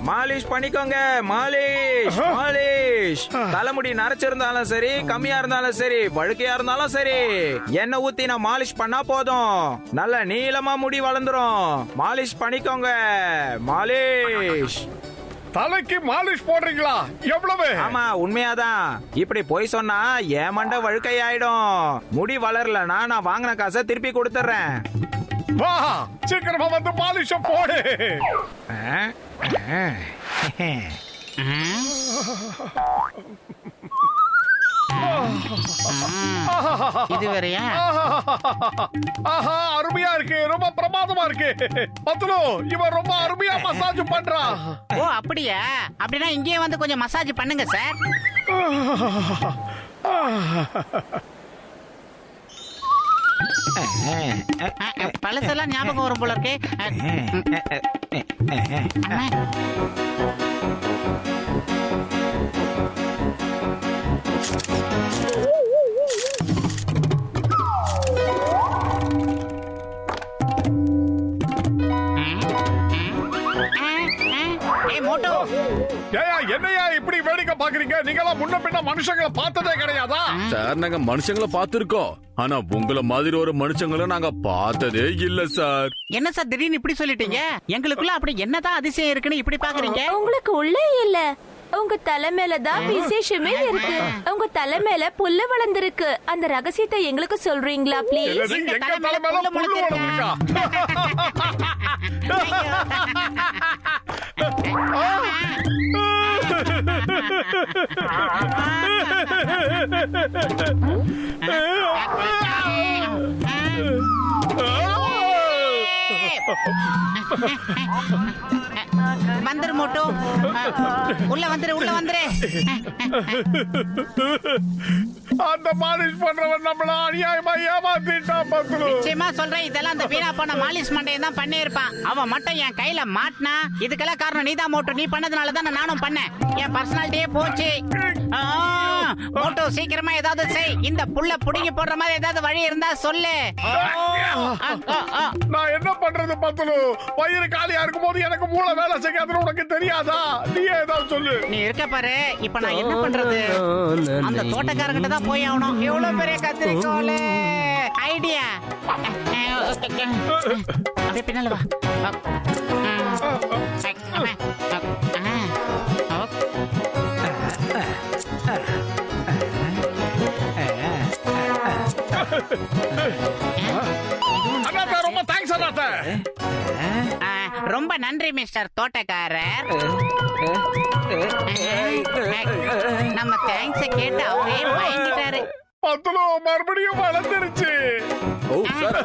Molisch பண்ணிக்கோங்க. Molisch Molisch. தலைமுடி நரைச்சிருந்தாலும் சரி, கம்மியா இருந்தாலும் சரி, பழுக்கையா இருந்தாலும் சரி, எண்ணெய் ஊத்தி நான் மாலிஷ் பண்ணா போதும், நல்ல நீளமா முடி வளர்ந்துரும். மாலிஷ் பண்ணிக்கோங்க. மாலிஷ். தலைக்கு மாலிஷ் போடுறீங்களா? எவ்வளவு? ஆமா, உண்மையாதான். இப்படி போய் சொன்னா என் மண்டை வழுக்கை ஆயிடும். முடி வளரலன்னா நான் வாங்கின காசை திருப்பி கொடுத்துறேன். வா, சீக்கிரமா வந்து மாலிஷ போடு. இது வேறயா? ஆஹா, அருமையா இருக்கு, ரொம்ப பிரமாதமா இருக்கு. பத்துலு, இவன் ரொம்ப அருமையா மசாஜ் பண்றான். ஓ அப்படியா? அப்படின்னா இங்கேயே வந்து கொஞ்சம் மசாஜ் பண்ணுங்க சார். பழசெல்லாம் ஞாபகம் வரும் போல இருக்கே. என்னையா இப்படி வேடிக்கை பாக்குறீங்க? நீங்களா முன்ன பின்ன மனுஷங்களை பார்த்ததே கிடையாதா? சார், நாங்க மனுஷங்களை பார்த்திருக்கோம், ஆனா உங்களை மாதிரி ஒரு மனுஷங்களை நாங்க பார்த்ததே இல்ல சார். என்ன சார் திடீர்னு இப்படி சொல்லிட்டீங்க? எங்களுக்குள்ள அப்படி என்னதான் அதிசயம் இருக்குன்னு இப்படி பாக்குறீங்க? உங்களுக்கு உள்ளே இல்ல, உங்க தலை மேலதான் விசேஷமே இருக்கு. உங்க தலை மேல புல்லு வளர்ந்திருக்கு. அந்த ரகசியத்தை எங்களுக்கு சொல்றீங்களா ப்ளீஸ்? எங்க தலை மேல புல்லு வளர்ந்திருக்கா? வந்துரு மோட்டோ, உள்ள வந்துரு, உள்ள வந்துரு. அந்த மாலிஷ் பண்றவன் நம்மள அநியாயமா ஏமாத்திட்டான் பத்ரு. நிச்சயமா சொல்றேன், இதெல்லாம் அந்த வீணா போன மாலிஷ் மண்டையன் தான் பண்ணியிருப்பான். அவன் மட்டும் என் கையில மாட்டினா இதுக்கெல்லாம் காரணம் நீதான் மோட்டோ. நீ பண்ணதுனால தான் நானும் பண்ணேன். என் பர்சனாலிட்டியே போச்சு. மோட்டோ, சீக்கிரமா ஏதாவது செய். இந்த புள்ள புடிங்கி போடுற மாதிரி ஏதாவது வழி இருந்தா சொல்லு. நான் என்ன பண்றது பத்ரு? வயிறு காலியா இருக்கும் போது எனக்கு மூளை வேலை செய்யாதுன்னு உனக்கு தெரியாதா? நீ ஏதாவது சொல்லு. நீ இருக்க பாரு, இப்ப நான் என்ன பண்றது? அந்த தோட்டக்காரங்கிட்ட தான் போய் ஆகணும். எவ்வளவு பெரிய கத்திரிக்கோல் ஐடியா. அப்படியே பின்னால வா. ரொம்ப தேங்க்ஸ் அண்ணாத்த. ரொம்ப நன்றி மிஸ்டர் தோட்டக்காரர். நம்ம தேங்க்ஸ் கேட்டு அவரே வாங்கிட்டாரு. பத்துலோ மறுபடியும் வளர்ந்துருச்சு. ஓ சார்,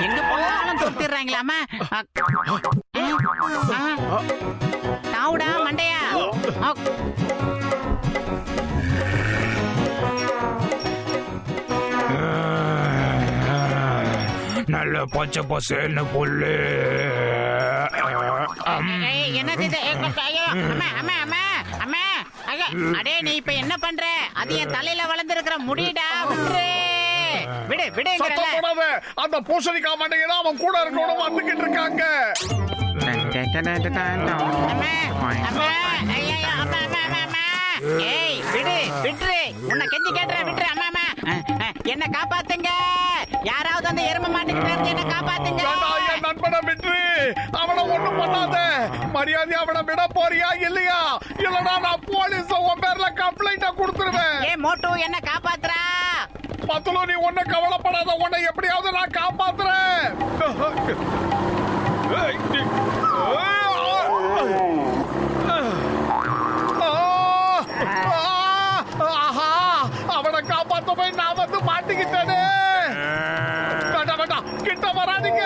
எங்க போனாலும் தொத்திடுறாங்களாமா? தாவுடா மண்டையா. நல்ல பச்சை பசேல்னு புல்லு. என்னது இது? அடே, நீ இப்ப என்ன பண்ற? அது என் தலையில வளர்ந்திருக்கிற முடிடா. விடு விடுங்கறல. அந்த பூசணிக்கா மண்டையில அவன் கூட இருக்கணும் வந்துகிட்டு இருக்காங்க. ஏய், விடு விட்டு. உன்னை கெஞ்சி கேட்றேன், விட்டு. அம்மா என்ன காப்பாத்துங்க. யாராவது அந்த எருமை மாட்டுக்கிட்ட இருந்து என்ன காப்பாத்துங்க. என் நண்பனை விட்டு. அவனை ஒண்ணும் பண்ணாத. மரியாதை அவனை விட போறியா இல்லையா? இல்லனா நான் போலீஸ் உன் பேர்ல கம்ப்ளைண்ட் கொடுத்துருவேன். ஏ மோட்டோ, என்ன காப்பாத்துறா? பத்துலோ, நீ ஒண்ணு கவலைப்படாத. உன்னை எப்படியாவது நான் காப்பாத்துறேன். அவனை காப்பாத்த போய் நான் வந்து மாட்டிக்கிட்டேனே. கிட்ட வராதீங்க.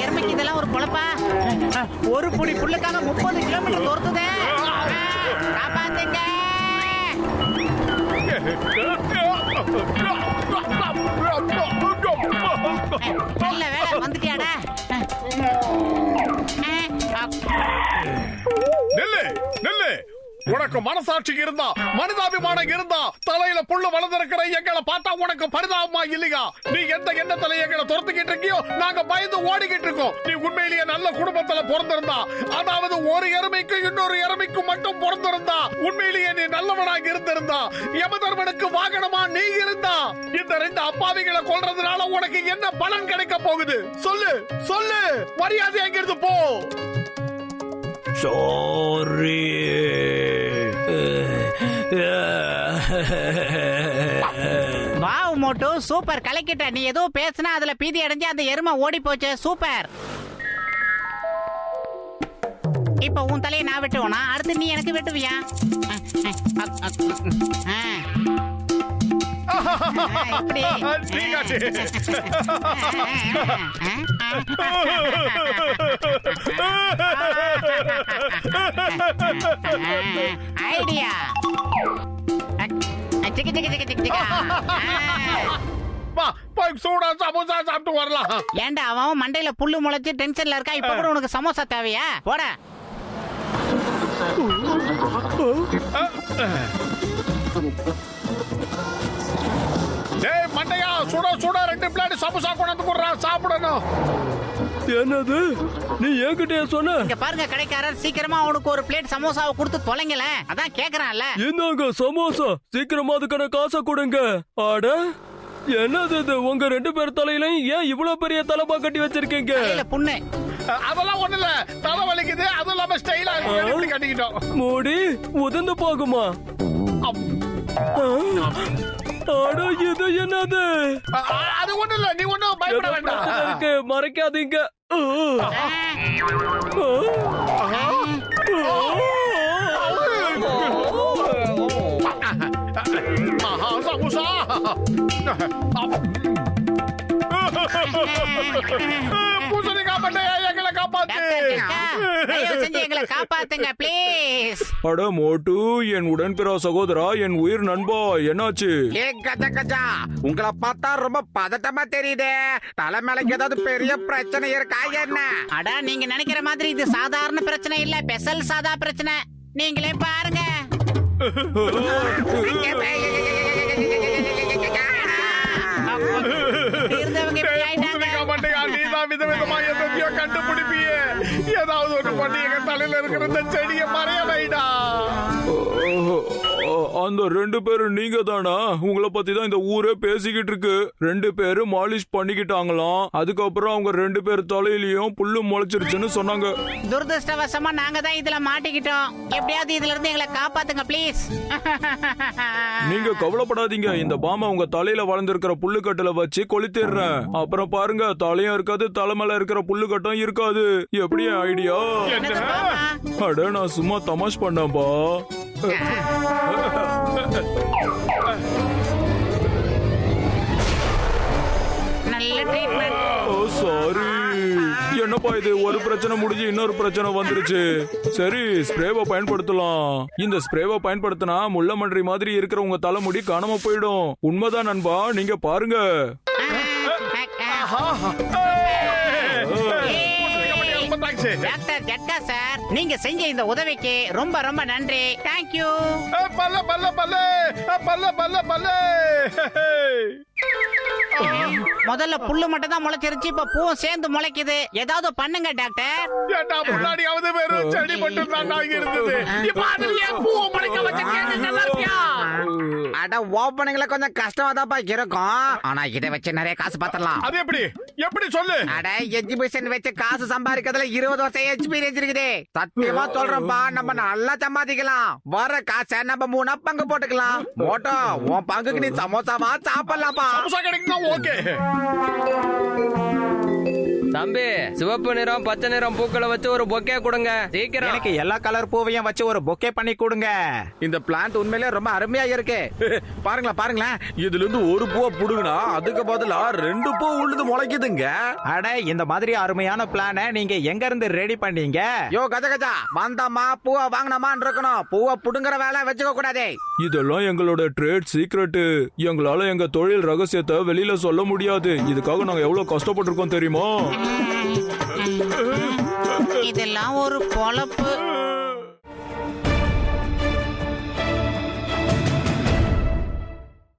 எருமைக்கு இதெல்லாம் ஒரு பொழப்பா? ஒரு புடி புல்லுக்காக 30 கிலோமீட்டர் தோர்த்துதே. காப்பாத்து. நல்ல வேலை வந்துட்டியாடா. நில்லு நில்லு. உனக்கு மனசாட்சி இருந்தா, மனிதாபிமானம் இருந்தா, தலையில புல்லு வளர்ந்திருக்கிற எங்களை பார்த்தா உனக்கு பரிதாபமா இல்லையா? நீ எந்த எண்ணத்துல எங்களை துரத்துக்கிட்டு இருக்கியோ நாங்க பயந்து ஓடிக்கிட்டு இருக்கோம். நீ உண்மையிலேயே நல்ல குடும்பத்துல பிறந்திருந்தா, அதாவது ஒரு எருமைக்கு இன்னொரு எருமைக்கு மட்டும் பிறந்திருந்தா, உண்மையிலேயே நீ நல்லவனாக இருந்திருந்தா, யமதர்மனுக்கு வாகனமா நீ இருந்தா, இந்த ரெண்டு அப்பாவிகளை கொல்றதுனால உனக்கு என்ன பலன் கிடைக்க போகுது? சொல்லு சொல்லு, மரியாதை எங்கிருந்து போ. சாரி. வாவ் மோட்டு, சூப்பர் கலக்கிட்ட. நீ ஏதோ பேசினா அதுல பீதி அடைஞ்சு அந்த எருமை ஓடி போச்சு. சூப்பர். இப்ப உன் தலையை நான் வெட்டுவனா? அடுத்து நீ எனக்கு வெட்டுவியா? இப்படி. ठीक আছে ஐடியா. சிக்கு சிக்கு சிக்கு சிக்கு சிக்கா. வா போய் சூடா சமோசா சாப்பிட்டு வரலாம். ஏன்டா அவன் மண்டையில புல்லு முளைச்சு டென்ஷன்ல இருக்கா? இப்ப கூட உனக்கு சமோசா தேவையா? போட. டேய் மண்டையா, சுட சுட 2 பிளேட் சமோசா கொண்டு போடுறா, சாப்பிடணும். என்னது நீ என்கிட்டயா சொன்ன? இங்க பாருங்க கடைக்காரர், சீக்கிரமா அவனுக்கு ஒரு பிளேட் சமோசாவை கொடுத்து தொலைங்கல. அதான் கேக்குறான்ல. என்னங்க சமோசா, சீக்கிரமா அதுக்கான காசை கொடுங்க. அட என்னது இது? உங்க 2 பேர் தலையிலையும் ஏன் இவ்வளவு பெரிய தலப்பா கட்டி வச்சிருக்கீங்க? இல்ல புண்ணு. அதெல்லாம் ஒண்ணு இல்ல, தலை வலிக்குது, அதுவும் இல்லாம ஸ்டைலா இப்படி கட்டிக்கிட்டோம். மூடி உதிர்ந்து போகுமா? அட இது என்னது? அது ஒண்ணு இல்ல, நீ ஒண்ணும் பயப்பட வேண்டாம். இருக்கு, மறைக்காதீங்க. சமோசா பூசணிக்கா மண்டையா, எங்களை காப்பாத்து. தயவு செஞ்சு எங்களை காப்பாத்துங்க ப்ளீஸ். அட மோட்டு, என் உடன்பிறா சகோதரா, என் உயிர் நண்பா, என்னாச்சு? ஏ கஜா கஜா, உங்களை பார்த்தா ரொம்ப பதட்டமா தெரியுதே. தலை மேலைக்கு ஏதாவது பெரிய பிரச்சனை இருக்கா என்ன? அடா, நீங்க நினைக்கிற மாதிரி இது சாதாரண பிரச்சனை இல்ல, ஸ்பெஷல் சாதா பிரச்சனை. நீங்களே பாருங்க. இருந்தவங்க இப்படி ஆயிட்டாங்க. பூசணிக்கா மண்டையா, நீதான் விதவிதமா எதையோ கண்டுபிடிப்பியே. ஏதாவது ஒண்ணு பண்ணி எங்க தலையில இருக்கிற இந்த செடியை மறைய வைடா. அந்த 2 பேரும் நீங்க தானா? உங்களை பத்தி தான் இந்த ஊரே பேசிக்கிட்டு இருக்கு. 2 பேரும் மாலிஷ் பண்ணிக்கிட்டாங்களாம். அதுக்கப்புறம் அவங்க 2 பேர் தலையிலயும் புல்லு முளைச்சிருச்சுன்னு சொன்னாங்க. துரதிருஷ்டவசமா நாங்க தான் இதுல மாட்டிக்கிட்டோம். எப்படியாவது இதுல இருந்து எங்களை காப்பாத்துங்க ப்ளீஸ். நீங்க கவலைப்படாதீங்க, இந்த பாம்பை உங்க தலையில வளர்ந்திருக்கிற புல்லுக்கட்டுல வச்சு கொளுத்திடுறேன். அப்புறம் பாருங்க, தலையும் இருக்காது, தலைமையில இருக்கிற புல்லுக்கட்டும் இருக்காது. எப்படி ஐடியா? என்னது பாப்பா? அட, நான் சும்மா தமாஷ் பண்ணேன்பா. நல்ல ட்ரீட்மெண்ட். ஓ சாரி. என்னப்பா இது? ஒரு பிரச்சனை முடிஞ்சு இன்னொரு பிரச்சனை வந்துருச்சு. சரி, ஸ்ப்ரேவை பயன்படுத்தலாம். இந்த ஸ்ப்ரேவை பயன்படுத்தினா முள்ள மன்றி மாதிரி இருக்கிற உங்க தலைமுடி காணாம போயிடும். உண்மைதான் நண்பா, நீங்க பாருங்க. டாக்டர் ஜட்கா சார், நீங்க செஞ்ச இந்த உதவிக்கு ரொம்ப ரொம்ப நன்றி. தேங்க்யூ. பல்ல பல்ல பல்ல பல்ல பல்ல பல்ல. முதல்ல புல்லு மட்டும் தான் முளைச்சிருச்சு, இப்ப பூவும் சேர்ந்து முளைக்குது. ஏதாவது பண்ணுங்க டாக்டர். ஏண்டா, முன்னாடியாவது வெறும் செடி மட்டும் தான் இருந்தது, இப்ப அதுலயே பூ முளைக்க வச்சிருக்கீங்க. நல்லா இருக்கியா? அட ஓப்பனிங்ல கொஞ்சம் கஷ்டமா தான்ப்பா இருக்கும். ஆனா இதை வச்சு நிறைய காசு பாத்திரலாம். அது எப்படி எப்படி சொல்லு. அட எஜுகேஷன் வச்சு காசு சம்பாதிக்கிறதுல 20 வருஷம் எக்ஸ்பீரியன்ஸ் இருக்குது. சத்தியமா சொல்றேன்ப்பா, நம்ம நல்லா சம்பாதிக்கலாம். வர காசை நம்ம 3 பங்கு போட்டுக்கலாம். மோட்டோ, உன் பங்குக்கு நீ சமோசாவா சாப்பிடலாம்ப்பா. சமோசா கிடைக்குமா? ஓகே. தம்பி சிவப்பு நிறம் பச்சை நிறம் பூக்களை வச்சு ஒரு பொக்கே கொடுங்க சீக்கிரம். எனக்கு எல்லா கலர் பூவையும் வச்சு ஒரு பொக்கே பண்ணி கொடுங்க. இந்த பிளான்ட் உண்மையிலே ரொம்ப அருமையா இருக்கு. பாருங்களேன். இதுல இருந்து ஒரு பூவை புடுங்கினா அதுக்கு பதிலா 2 பூ உள்ளது முளைக்குதுங்க. அட இந்த மாதிரி அருமையான பிளான நீங்க எங்க இருந்து ரெடி பண்ணீங்க? யோ கஜா வந்தம்மா பூவை வாங்கினமான்னு இருக்கணும். பூவை புடுங்குற வேலை வச்சுக்க கூடாதே. இதெல்லாம் எங்களோட ட்ரேட் சீக்ரெட். எங்களால எங்க தொழில் ரகசியத்தை வெளியில சொல்ல முடியாது. இதுக்காக நாங்க எவ்வளவு கஷ்டப்பட்டிருக்கோம் தெரியுமா? இதெல்லாம் ஒரு பொழப்பு.